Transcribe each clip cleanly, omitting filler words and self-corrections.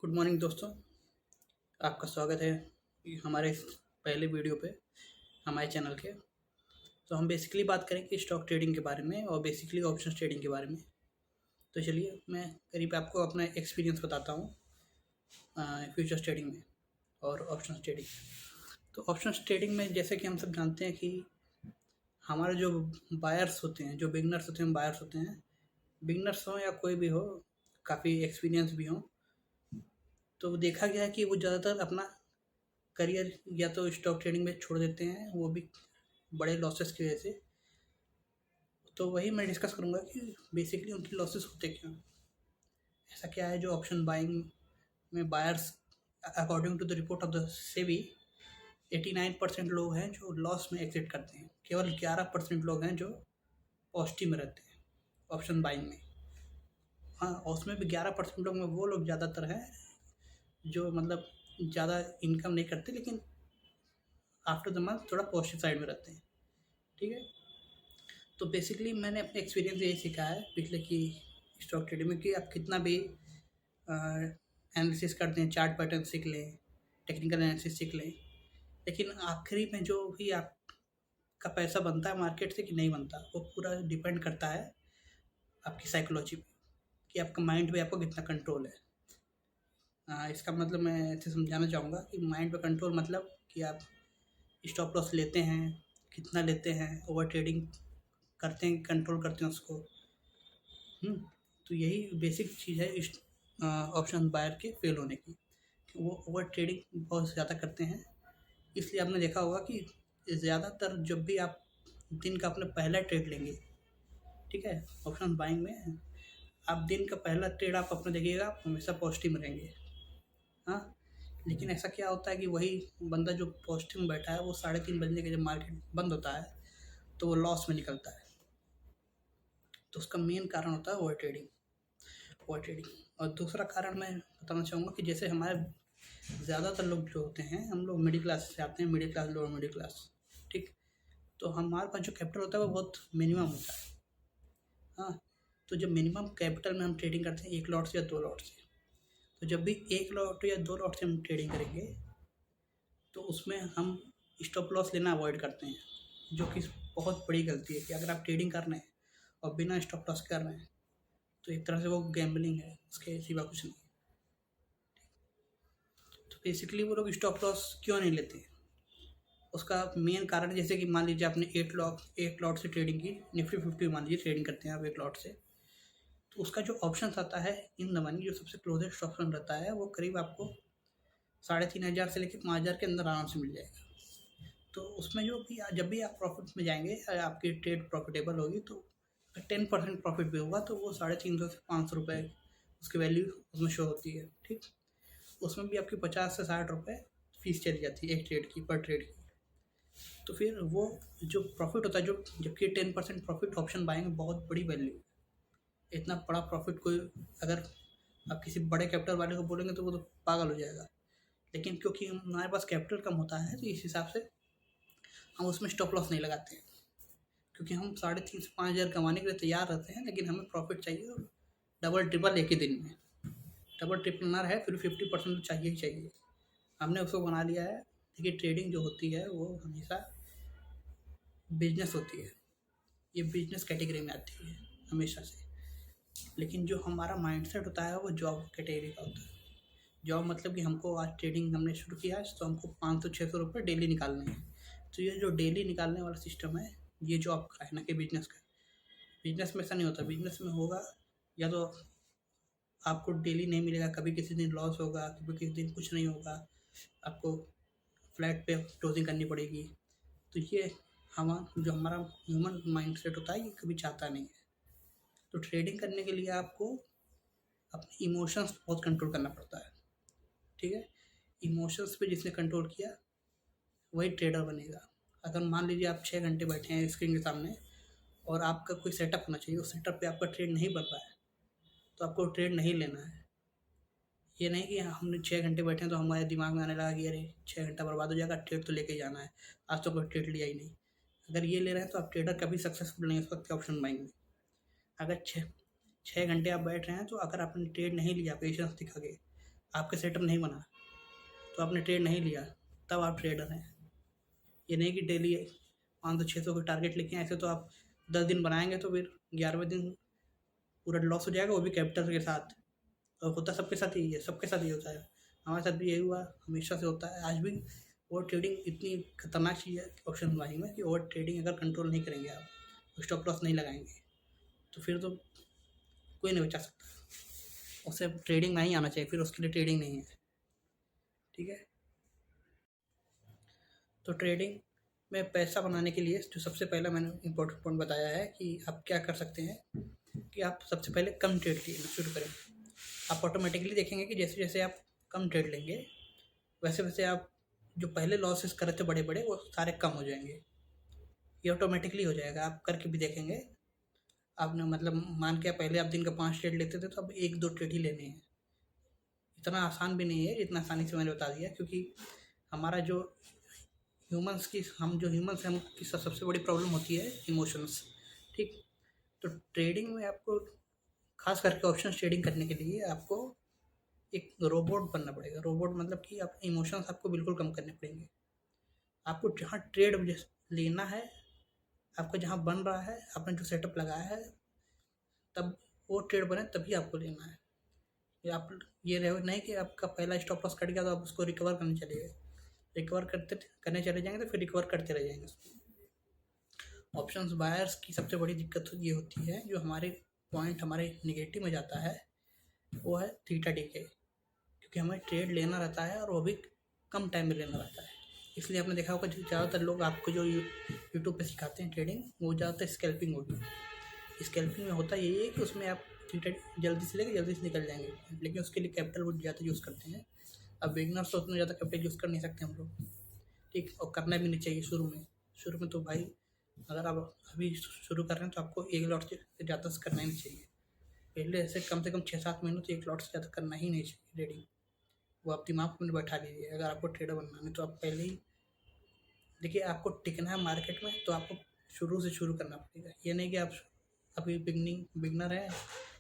Good morning दोस्तों। आपका स्वागत है हमारे इस पहले वीडियो पे हमारे चैनल के। तो हम बेसिकली बात करेंगे स्टॉक ट्रेडिंग के बारे में और बेसिकली ऑप्शंस ट्रेडिंग के बारे में। तो चलिए मैं करीब आपको अपना एक्सपीरियंस बताता हूँ फ्यूचर्स ट्रेडिंग में और ऑप्शंस ट्रेडिंग। तो ऑप्शंस ट्रेडिंग में जैसे कि हम सब जानते हैं कि हमारे जो बायर्स होते हैं, जो बिगनर्स होते हैं, बायर्स होते हैं, बिगनर्स हों या कोई भी हो, काफ़ी एक्सपीरियंस भी हों, तो देखा गया है कि वो ज़्यादातर अपना करियर या तो स्टॉक ट्रेडिंग में छोड़ देते हैं, वो भी बड़े लॉसेस की वजह से। तो वही मैं डिस्कस करूँगा कि बेसिकली उनकी लॉसेस होते क्यों हैं। ऐसा क्या है जो ऑप्शन बाइंग में buyers, according to the report of the SEBI, 89% लोग हैं जो लॉस में एग्जिट करते हैं, केवल 11% लोग हैं जो पॉजिटिव में रहते हैं ऑप्शन बाइंग में। हाँ, और उसमें भी 11% लोग में वो लोग ज़्यादातर हैं जो मतलब ज़्यादा इनकम नहीं करते, लेकिन आफ्टर द मंथ थोड़ा पॉजिटिव साइड में रहते हैं। ठीक है। तो बेसिकली मैंने अपने एक्सपीरियंस यही सीखा है पिछले कि स्टॉक ट्रेडिंग में कि आप कितना भी एनालिसिस करते हैं, चार्ट पैटर्न सीख लें, टेक्निकल एनालिसिस सीख लें, लेकिन आखिरी में जो भी आपका पैसा बनता है मार्केट से कि नहीं बनता, वो पूरा डिपेंड करता है आपकी साइकोलॉजी पे, कि आपका माइंड पे आपको कितना कंट्रोल है। इसका मतलब मैं ऐसे समझाना चाहूँगा कि माइंड पे कंट्रोल मतलब कि आप स्टॉप लॉस लेते हैं, कितना लेते हैं, ओवर ट्रेडिंग करते हैं, कंट्रोल करते हैं उसको। तो यही बेसिक चीज़ है इस ऑप्शन बायर के फेल होने की, कि वो ओवर ट्रेडिंग बहुत ज़्यादा करते हैं। इसलिए आपने देखा होगा कि ज़्यादातर जब भी आप दिन का अपना पहला ट्रेड लेंगे, ठीक है, ऑप्शन बाइंग में आप दिन का पहला ट्रेड आप अपना देखिएगा, आप हमेशा पॉजिटिव में रहेंगे। हाँ, लेकिन ऐसा क्या होता है कि वही बंदा जो पॉजिटिव में बैठा है वो 3:30 बजने के जब मार्केट बंद होता है तो वो लॉस में निकलता है। तो उसका मेन कारण होता है ओवर ट्रेडिंग। ओवर ट्रेडिंग और दूसरा कारण मैं बताना चाहूँगा कि जैसे हमारे ज़्यादातर लोग जो होते हैं, हम लोग मिडिल क्लास से आते हैं, middle class, lower middle class, ठीक। तो हमारे पास जो कैपिटल होता है वो बहुत मिनिमम होता है। हाँ, तो जब मिनिमम कैपिटल में हम ट्रेडिंग करते हैं 1 लॉट से या 2 लॉट से, तो जब भी 1 लॉट या 2 लॉट से हम ट्रेडिंग करेंगे तो उसमें हम स्टॉप लॉस लेना अवॉइड करते हैं, जो कि बहुत बड़ी गलती है। कि अगर आप ट्रेडिंग कर रहे हैं और बिना स्टॉप लॉस कर रहे हैं तो एक तरह से वो गैम्बलिंग है, उसके सिवा कुछ नहीं। तो बेसिकली वो लोग स्टॉप लॉस क्यों नहीं लेते, उसका मेन कारण जैसे कि मान लीजिए आपने 1 लॉट से ट्रेडिंग की, निफ्टी 50 मान लीजिए ट्रेडिंग करते हैं आप 1 लॉट से, तो उसका जो ऑप्शन आता है इन द मनी, जो सबसे क्लोजेस्ट ऑप्शन रहता है, वो करीब आपको 3,500 से लेकर 5,000 के अंदर आराम से मिल जाएगा। तो उसमें जो भी जब भी आप प्रॉफिट में जाएंगे, आपकी ट्रेड प्रॉफिटेबल होगी तो 10% प्रॉफिट भी होगा तो वो 350 से 500 रुपये उसकी वैल्यू उसमें शो होती है, ठीक। उसमें भी आपकी 50 से 60 रुपये फीस चली जाती है एक ट्रेड की, पर ट्रेड की। तो फिर वो जो प्रॉफिट होता है, जो जबकि 10% प्रॉफिट ऑप्शन बाइंग में बहुत बड़ी वैल्यू है। इतना बड़ा प्रॉफिट कोई, अगर आप किसी बड़े कैपिटल वाले को बोलेंगे तो वो तो पागल हो जाएगा। लेकिन क्योंकि हमारे पास कैपिटल कम होता है तो इस हिसाब से हम उसमें स्टॉप लॉस नहीं लगाते हैं, क्योंकि हम 3,500 से 5,000 कमाने के लिए तैयार रहते हैं, लेकिन हमें प्रॉफिट चाहिए और डबल ट्रिपल एक ही दिन में। डबल ट्रिपल ना रहे फिर 50% तो चाहिए ही चाहिए। हमने उसको बना लिया है। देखिए, ट्रेडिंग जो होती है वो हमेशा बिजनेस होती है, ये बिजनेस कैटेगरी में आती है हमेशा से। लेकिन जो हमारा माइंडसेट होता है वो जॉब कैटेगरी का होता है। जॉब मतलब कि हमको आज ट्रेडिंग हमने शुरू किया है तो हमको 500-600 रुपये डेली निकालने हैं। तो ये जो डेली निकालने वाला सिस्टम है, ये जॉब का है, ना कि बिजनेस का। बिजनेस में ऐसा नहीं होता। बिजनेस में होगा या तो आपको डेली नहीं मिलेगा, कभी किसी दिन लॉस होगा, कभी किसी दिन कुछ नहीं होगा, आपको फ्लैट पे क्लोजिंग करनी पड़ेगी। तो ये हमारा ह्यूमन माइंडसेट होता है, ये कभी चाहता नहीं है। तो ट्रेडिंग करने के लिए आपको अपने इमोशंस बहुत कंट्रोल करना पड़ता है, ठीक है। इमोशंस पे जिसने कंट्रोल किया वही ट्रेडर बनेगा। अगर मान लीजिए आप 6 घंटे बैठे हैं स्क्रीन के सामने और आपका कोई सेटअप होना चाहिए, उस सेटअप पे आपका ट्रेड नहीं बन रहा है, तो आपको ट्रेड नहीं लेना है। ये नहीं कि हमने 6 घंटे बैठे हैं तो हमारे दिमाग में आने लगा कि अरे 6 घंटा बर्बाद हो जाएगा, ट्रेड तो लेके ही जाना है, आज तो कोई ट्रेड लिया ही नहीं। अगर ये ले रहे हैं तो आप ट्रेडर कभी सक्सेसफुल नहीं हो सकते ऑप्शन बाइंग में। अगर 6 घंटे आप बैठ रहे हैं तो अगर आपने ट्रेड नहीं लिया पेशेंस दिखा के, आपके सेटअप नहीं बना तो आपने ट्रेड नहीं लिया, तब आप ट्रेडर हैं। ये नहीं कि डेली 500-600 का टारगेट लेके ऐसे तो आप 10 दिन बनाएंगे तो फिर 11वें दिन पूरा लॉस हो जाएगा, वो भी कैपिटल के साथ। और होता सबके साथ यही है, सबके साथ यही होता है। हमारे साथ भी यही हुआ, हमेशा से होता है, आज भी। ओवर ट्रेडिंग इतनी खतरनाक चीज़ है ऑप्शन बाइंग में कि ओवर ट्रेडिंग अगर कंट्रोल नहीं करेंगे आप, स्टॉप लॉस नहीं लगाएंगे, तो फिर तो कोई नहीं बचा सकता। उसे ट्रेडिंग नहीं आना चाहिए, फिर उसके लिए ट्रेडिंग नहीं है। ठीक है, तो ट्रेडिंग में पैसा बनाने के लिए जो सबसे पहला मैंने इम्पोर्टेंट पॉइंट बताया है कि आप क्या कर सकते हैं कि आप सबसे पहले कम ट्रेड लेना शुरू करें। आप ऑटोमेटिकली देखेंगे कि जैसे जैसे आप कम ट्रेड लेंगे वैसे वैसे आप जो पहले लॉसेस कर रहे थे बड़े बड़े वो सारे कम हो जाएंगे। ये ऑटोमेटिकली हो जाएगा, आप करके भी देखेंगे। आपने मतलब मान के पहले आप दिन का 5 ट्रेड लेते थे तो अब 1-2 ट्रेड ही लेने हैं। इतना आसान भी नहीं है जितना आसानी से मैंने बता दिया, क्योंकि हमारा जो ह्यूमंस की हम जो ह्यूमंस हैं उनकी सबसे बड़ी प्रॉब्लम होती है इमोशंस। ठीक, तो ट्रेडिंग में आपको खास करके ऑप्शन ट्रेडिंग करने के लिए आपको एक रोबोट बनना पड़ेगा। रोबोट मतलब कि आप इमोशंस आपको बिल्कुल कम करने पड़ेंगे। आपको जहाँ ट्रेड लेना है, आपका जहाँ बन रहा है, आपने जो सेटअप लगाया है, तब वो ट्रेड बने तभी आपको लेना है। या आप ये रहो नहीं कि आपका पहला स्टॉप लॉस कट गया तो आप उसको रिकवर करने चले गए। रिकवर करने चले जाएंगे तो फिर रिकवर करते रह जाएंगे। ऑप्शंस बायर्स की सबसे बड़ी दिक्कत ये होती है, जो हमारे पॉइंट हमारे निगेटिव में जाता है, वो है थीटा डीके। क्योंकि हमें ट्रेड लेना रहता है और वो भी कम टाइम में लेना रहता है। इसलिए आपने देखा होगा ज़्यादातर लोग आपको जो यूट्यूब पे सिखाते हैं ट्रेडिंग, वो ज़्यादातर स्कैल्पिंग होगी। स्कैल्पिंग में होता यही है कि उसमें आप थीटा जल्दी से लेकर जल्दी से निकल जाएंगे, लेकिन उसके लिए कैपिटल वो ज़्यादा यूज़ करते हैं। अब बिगनर्स तो उतना ज़्यादा कैपिटल यूज़ कर नहीं सकते हम लोग। ठीक, और करना भी नहीं चाहिए शुरू में तो भाई, अगर आप अभी शुरू कर रहे हैं तो आपको एक लॉट से ज़्यादा से करना ही नहीं चाहिए। पहले ऐसे कम से कम 6-7 महीनों तो एक लॉट से ज़्यादा करना ही नहीं चाहिए ट्रेडिंग। वो आप दिमाग में बैठा लीजिए। अगर आपको ट्रेडर बनना है तो आप पहले ही देखिए, आपको टिकना है मार्केट में तो आपको शुरू से शुरू करना पड़ेगा। ये नहीं कि आप अभी बिगनर है,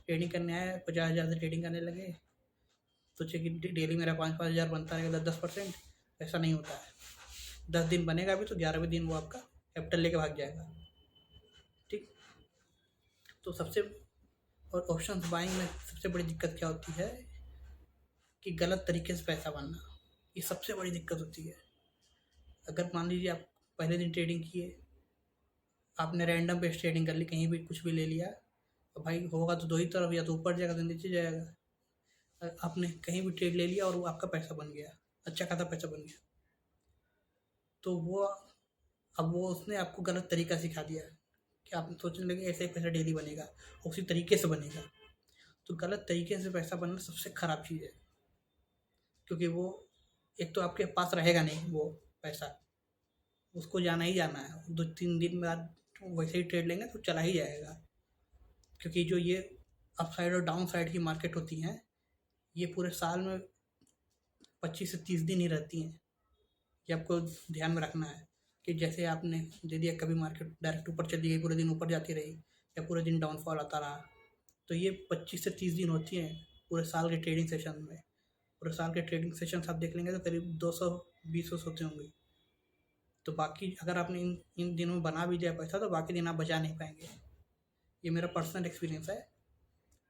ट्रेडिंग करने आए, 50,000 से ट्रेडिंग करने लगे, सोचे कि डेली मेरा 5-5 हज़ार बनता रहेगा 10%। ऐसा नहीं होता है। 10 दिन बनेगा भी तो 11वें दिन वो आपका कैपिटल लेके भाग जाएगा। ठीक, तो सबसे और ऑप्शन बाइंग में सबसे बड़ी दिक्कत क्या होती है कि गलत तरीके से पैसा बनना। ये सबसे बड़ी दिक्कत होती है। अगर मान लीजिए आप पहले दिन ट्रेडिंग किए, आपने रैंडम बेस्ड ट्रेडिंग कर ली, कहीं भी कुछ भी ले लिया, तो भाई होगा तो दो ही तरफ, या तो ऊपर जाएगा तो नीचे जाएगा। आपने कहीं भी ट्रेड ले लिया और वो आपका पैसा बन गया, अच्छा खासा पैसा बन गया, तो वो अब वो उसने आपको गलत तरीका सिखा दिया कि आप सोचने लगे ऐसे ही पैसा डेली बनेगा, उसी तरीके से बनेगा। तो गलत तरीके से पैसा बनना सबसे ख़राब चीज़ है, क्योंकि वो एक तो आपके पास रहेगा नहीं वो पैसा, उसको जाना ही जाना है। 2-3 दिन बाद वैसे ही ट्रेड लेंगे तो चला ही जाएगा। क्योंकि जो ये अप साइड और डाउन साइड की मार्केट होती हैं, ये पूरे साल में 25 से 30 दिन ही रहती हैं। ये आपको ध्यान में रखना है कि जैसे आपने दे दिया, कभी मार्केट डायरेक्ट ऊपर चली गई, पूरे दिन ऊपर जाती रही, या पूरे दिन डाउनफॉल आता रहा, तो ये 25 से 30 दिन होती हैं पूरे साल के ट्रेडिंग सेशन में। पूरे साल के ट्रेडिंग सेशन आप देख लेंगे तो करीब 220 होते होंगे। तो बाकी अगर आपने इन दिनों में बना भी दिया पैसा तो बाकी दिन आप बचा नहीं पाएंगे। ये मेरा पर्सनल एक्सपीरियंस है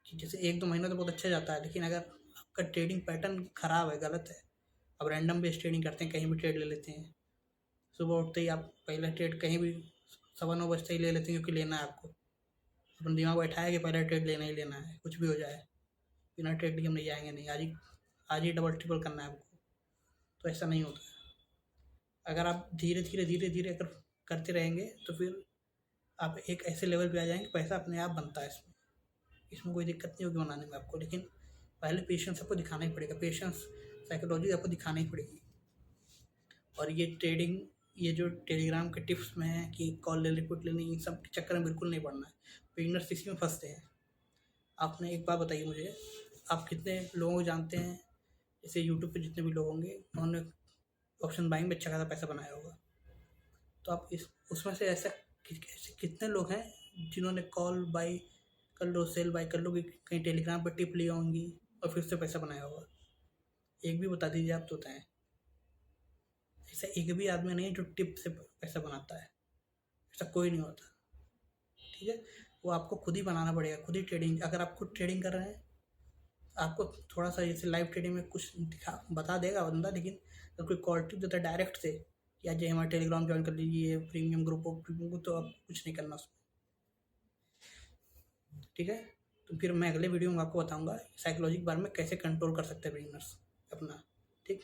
कि जैसे 1-2 महीना तो बहुत अच्छा जाता है, लेकिन अगर आपका ट्रेडिंग पैटर्न ख़राब है, गलत है, अब रैंडम बेस्ड ट्रेडिंग करते हैं, कहीं भी ट्रेड ले लेते हैं, सुबह उठते ही आप पहला ट्रेड कहीं भी 9:15 बजते ही ले लेते हैं, क्योंकि लेना है आपको। अपना दिमाग बैठा है कि पहला ट्रेड लेना ही लेना है, कुछ भी हो जाए, बिना ट्रेड लिए हम नहीं जाएंगे, नहीं आज ही डबल ट्रिपल करना है आपको। तो ऐसा नहीं होता है। अगर आप धीरे धीरे अगर करते रहेंगे तो फिर आप एक ऐसे लेवल पे आ जाएंगे, पैसा अपने आप बनता है इसमें कोई दिक्कत नहीं होगी बनाने में आपको। लेकिन पहले पेशेंस आपको दिखाना ही पड़ेगा, पेशेंस साइकोलॉजी आपको दिखाना ही पड़ेगी। और ये ट्रेडिंग, ये जो टेलीग्राम के टिप्स में है कि कॉल ले रिपोर्ट लेनी, इन सब के चक्कर में बिल्कुल नहीं पड़ना है। बिगिनर्स इसी में फंसते हैं। आपने एक बात बताइए मुझे, आप कितने लोगों को जानते हैं जैसे यूट्यूब पे जितने भी लोग होंगे उन्होंने ऑप्शन बाइंग में अच्छा खासा पैसा बनाया होगा? तो आप इस उसमें से ऐसे कितने लोग हैं जिन्होंने कॉल बाई कर लो, सेल बाई कर लो, कि कहीं टेलीग्राम पर टिप ली होंगी और फिर से पैसा बनाया होगा? एक भी बता दीजिए आप तो बताएं। ऐसा एक भी आदमी नहीं है जो टिप से पैसा बनाता है, ऐसा कोई नहीं होता। ठीक है, वो आपको खुद ही बनाना पड़ेगा, खुद ही ट्रेडिंग। अगर आप खुद ट्रेडिंग कर रहे हैं, आपको थोड़ा सा जैसे लाइव ट्रेडिंग में कुछ बता देगा बंदा, लेकिन अगर कोई कॉल टिप देता है डायरेक्ट से, या जो हमारा टेलीग्राम ज्वाइन कर लीजिए प्रीमियम ग्रुप ऑफ प्रीमियम को, तो आप कुछ नहीं करना उसमें। ठीक है, तो फिर मैं अगले वीडियो में आपको बताऊंगा साइकोलॉजी के बारे में, कैसे कंट्रोल कर सकते हैं बिगिनर्स अपना। ठीक,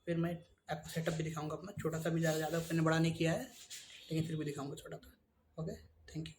फिर मैं आपको सेटअप भी दिखाऊंगा अपना, छोटा सा भी, ज़्यादा मैंने बड़ा नहीं किया है, लेकिन फिर भी दिखाऊंगा छोटा सा। Okay, thank you.